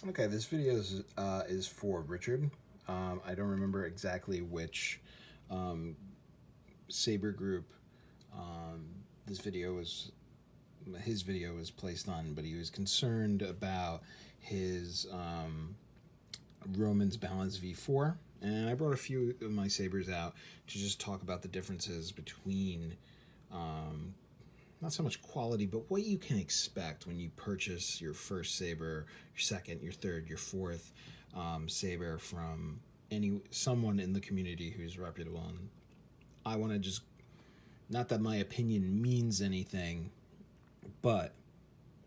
Okay, this video is for Richard. I don't remember exactly which um, Saber group um, this video was his video was placed on, but he was concerned about his Roman's Balance V4, and I brought a few of my Sabers out to just talk about the differences between um, not so much quality, but what you can expect when you purchase your first Saber, your second, your third, your fourth Saber from someone in the community who's reputable. And I want to just, not that my opinion means anything, but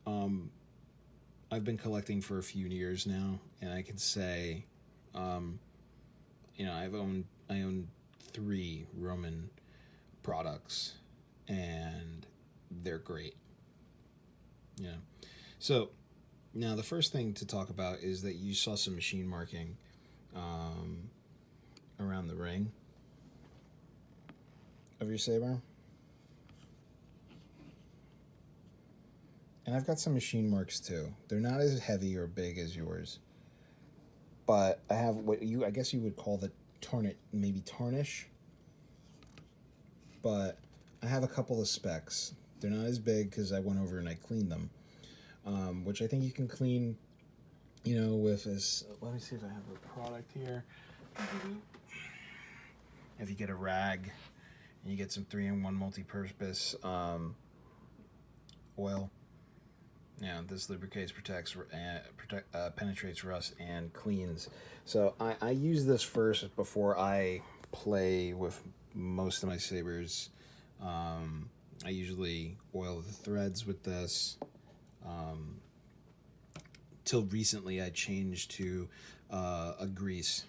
um, I've been collecting for a few years now, and I can say, um, I own three Roman products, and they're great. You know, so now the first thing to talk about is that you saw some machine marking um, around the ring of your saber, and I've got some machine marks too. They're not as heavy or big as yours, but I have what I guess you would call the tarnish, but I have a couple of specks. They're not as big because I went over and I cleaned them, which I think you can clean, with this. Let me see if I have a product here. If you get a rag and you get some 3-in-1 multi-purpose oil, this lubricates, protects, penetrates rust, and cleans. So I use this first before I play with most of my sabers. I usually oil the threads with this. Till recently, I changed to a grease,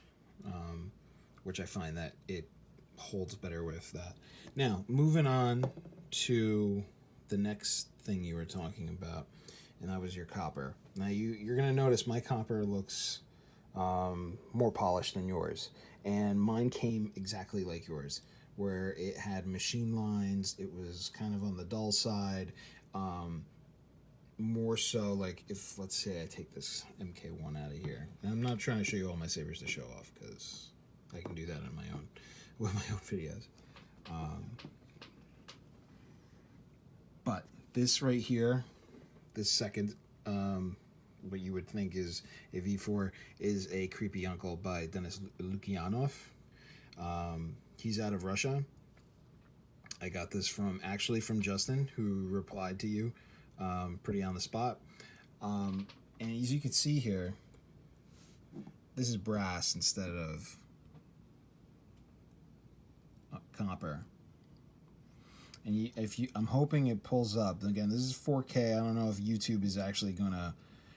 which I find that it holds better with that. Now, moving on to the next thing you were talking about, and that was your copper. Now, you're going to notice my copper looks more polished than yours, and mine came exactly like yours, where it had machine lines. It was kind of on the dull side. More so, like, if, let's say, I take this MK1 out of here, and I'm not trying to show you all my sabers to show off, because I can do that on my own with my own videos. But this right here, this second, what you would think is a V4, is a Creepy Uncle by Denis Lukianov. He's out of Russia. I got this from Justin, who replied to you pretty on the spot. And as you can see here, this is brass instead of copper. And I'm hoping it pulls up. Again, this is 4K. I don't know if YouTube is actually gonna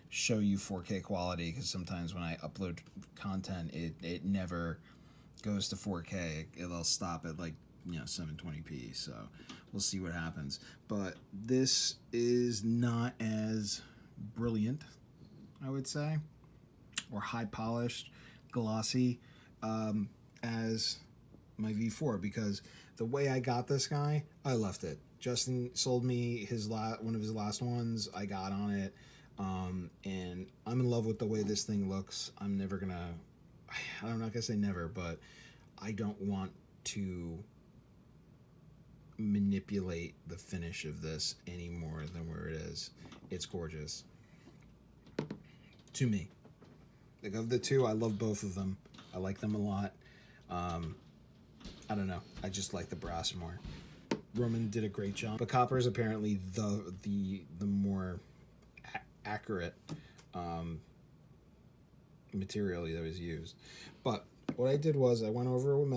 show you 4K quality, because sometimes when I upload content, it never goes to 4K. It'll stop at 720p. So we'll see what happens. But this is not as brilliant, I would say, or high polished, glossy as my V4, because the way I got this guy, I left it. Justin sold me one of his last ones. I got on it, and I'm in love with the way this thing looks. I'm not gonna say never, but I don't want to manipulate the finish of this any more than where it is. It's gorgeous to me. Like, of the two, I love both of them. I like them a lot. I don't know. I just like the brass more. Roman did a great job, but copper is apparently the more accurate material that was used. But what I did was I went over with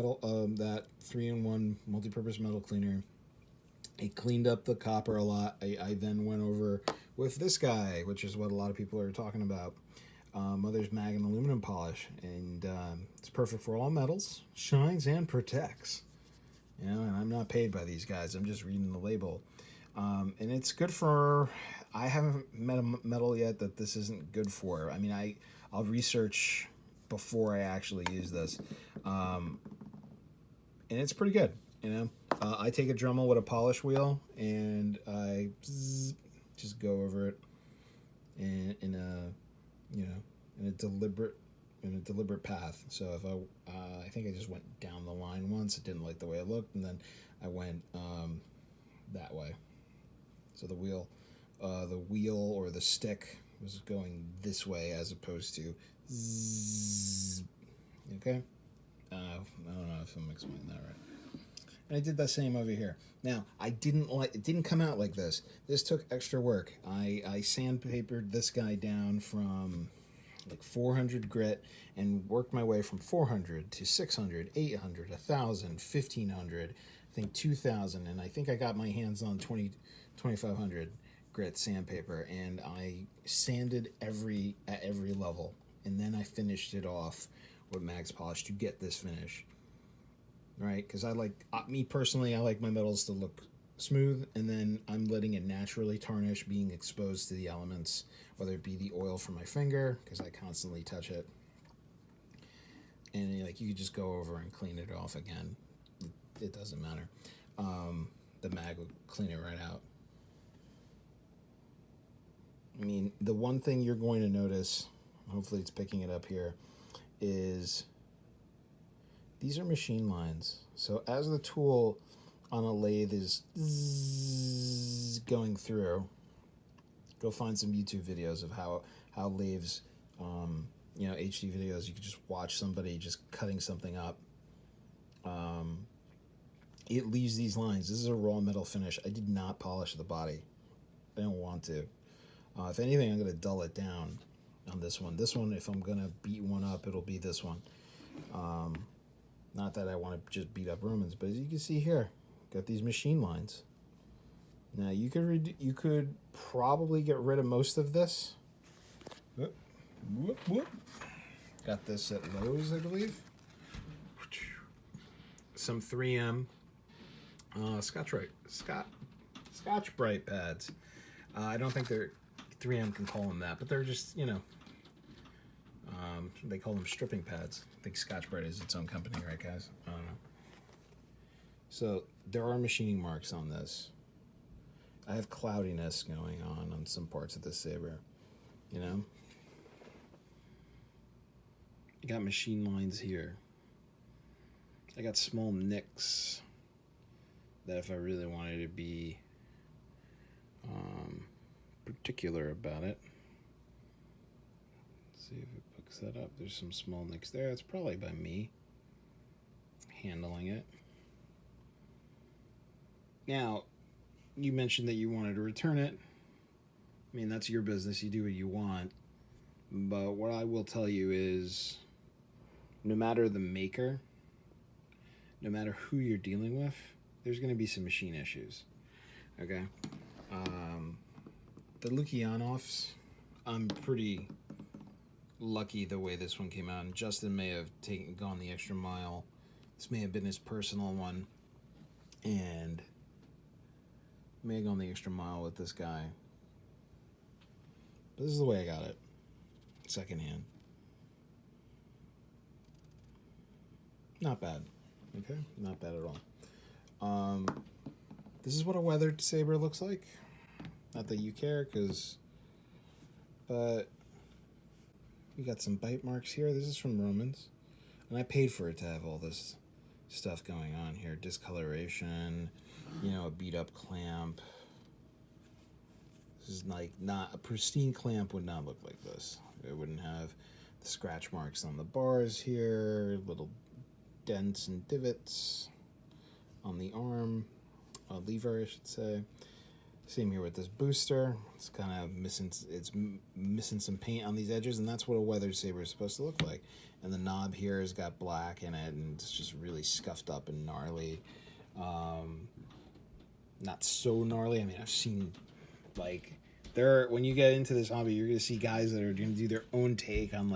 that 3-in-1 multi-purpose metal cleaner. It cleaned up the copper a lot. I then went over with this guy, which is what a lot of people are talking about. Mother's Mag and aluminum polish, and it's perfect for all metals, shines and protects. And I'm not paid by these guys. I'm just reading the label, and it's good for. I haven't met a metal yet that this isn't good for. I mean, I'll research before I actually use this, and it's pretty good. I take a Dremel with a polish wheel, and I just go over it in a in a deliberate path. So if I think I just went down the line once. It didn't like the way it looked, and then I went that way. So the wheel or the stick was going this way as opposed to zzz. Okay. I don't know if I'm explaining that right. And I did the same over here. Now, it didn't come out like this. This took extra work. I sandpapered this guy down from like 400 grit and worked my way from 400 to 600, 800, 1,000, 1,500, I think 2,000, and I think I got my hands on 2,500 grit sandpaper, and I sanded at every level, and then I finished it off with Max Polish to get this finish. Right, because me personally, I like my metals to look smooth, and then I'm letting it naturally tarnish, being exposed to the elements, whether it be the oil from my finger, because I constantly touch it, and you could just go over and clean it off again. It doesn't matter. The mag will clean it right out. I mean, the one thing you're going to notice, hopefully it's picking it up here, is these are machine lines. So as the tool on a lathe is going through, go find some YouTube videos of how lathes, HD videos, you could just watch somebody just cutting something up. It leaves these lines. This is a raw metal finish. I did not polish the body. I don't want to. If anything, I'm going to dull it down on this one. This one, if I'm going to beat one up, it'll be this one. Not that I want to just beat up Romans, but as you can see here, got these machine lines. Now you could probably get rid of most of this. Whoop. Got this at Lowe's, I believe. Some 3M Scotch-Brite pads. I don't think 3M can call them that, but they're just they call them stripping pads. I think Scotch-Brite is its own company, right, guys? I don't know. So there are machining marks on this. I have cloudiness going on some parts of the saber. You got machine lines here. I got small nicks that if I really wanted to be particular about it, let's see if it picks that up. There's some small nicks there. It's probably by me handling it. Now, you mentioned that you wanted to return it. I mean, that's your business. You do what you want. But what I will tell you is, no matter the maker, no matter who you're dealing with, there's going to be some machine issues. Okay? The Lukyanovs, I'm pretty lucky the way this one came out. And Justin may have gone the extra mile. This may have been his personal one. And may have gone the extra mile with this guy. But this is the way I got it. Secondhand. Not bad. Okay? Not bad at all. This is what a weathered saber looks like. Not that you care, but we got some bite marks here. This is from Romans. And I paid for it to have all this stuff going on here. Discoloration, a beat up clamp. This is not a pristine clamp would not look like this. It wouldn't have the scratch marks on the bars here, little dents and divots on the arm, lever, I should say. Same here with this booster. It's kind of missing some paint on these edges, and that's what a weathered saber is supposed to look like. And the knob here has got black in it, and it's just really scuffed up and gnarly. Not so gnarly. I mean, I've seen when you get into this hobby, you're gonna see guys that are gonna do their own take on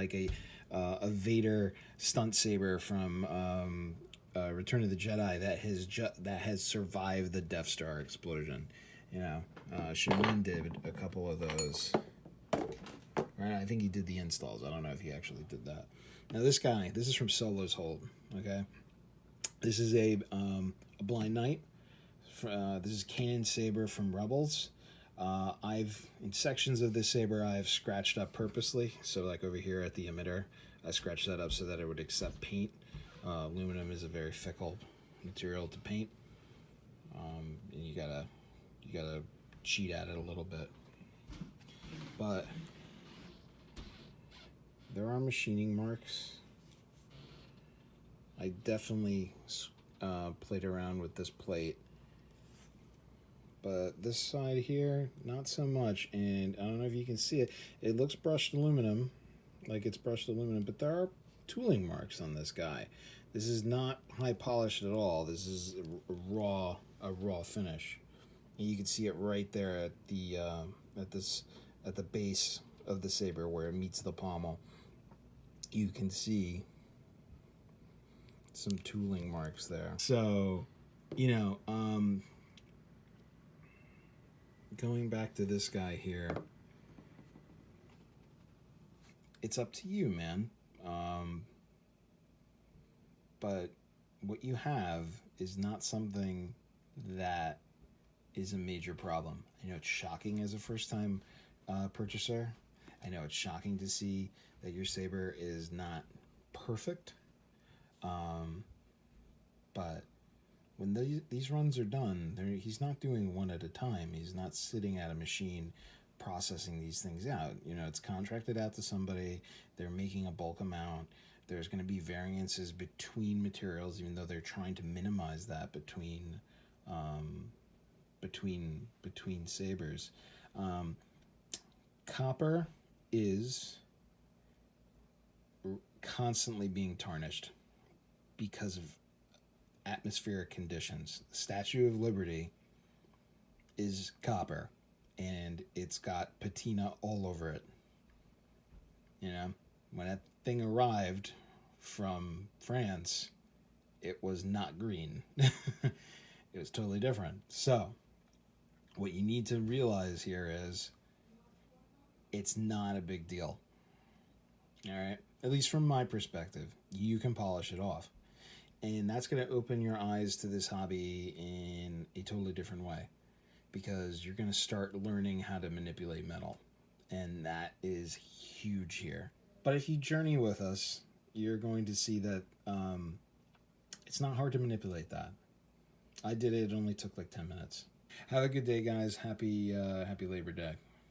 a Vader stunt saber from Return of the Jedi that has survived the Death Star explosion. Shamin did a couple of those. Right, I think he did the installs. I don't know if he actually did that. Now this is from Solo's Hold. Okay, this is a Blind Knight. This is Kanan Saber from Rebels. In sections of this saber, I've scratched up purposely. So like over here at the emitter, I scratched that up so that it would accept paint. Aluminum is a very fickle material to paint. And you gotta cheat at it a little bit. But there are machining marks. I definitely played around with this plate. But this side here, not so much. And I don't know if you can see it. It looks brushed aluminum, like it's brushed aluminum, but there are tooling marks on this guy. This is not high polished at all. This is a raw finish. And you can see it right there at the at the base of the saber where it meets the pommel. You can see some tooling marks there. So, you know, going back to this guy here, it's up to you, man. But what you have is not something that is a major problem. I know it's shocking as a first-time purchaser. I know it's shocking to see that your saber is not perfect. But when these runs are done, he's not doing one at a time. He's not sitting at a machine processing these things out. You know, it's contracted out to somebody. They're making a bulk amount. There's going to be variances between materials, even though they're trying to minimize that between sabers. Copper is constantly being tarnished because of atmospheric conditions. The Statue of Liberty is copper, and it's got patina all over it. You know, when that thing arrived from France, it was not green. It was totally different. So, what you need to realize here is it's not a big deal. All right? At least from my perspective, you can polish it off. And that's going to open your eyes to this hobby in a totally different way, because you're going to start learning how to manipulate metal. And that is huge here. But if you journey with us, you're going to see that it's not hard to manipulate that. I did it. It only took like 10 minutes. Have a good day, guys. Happy Labor Day.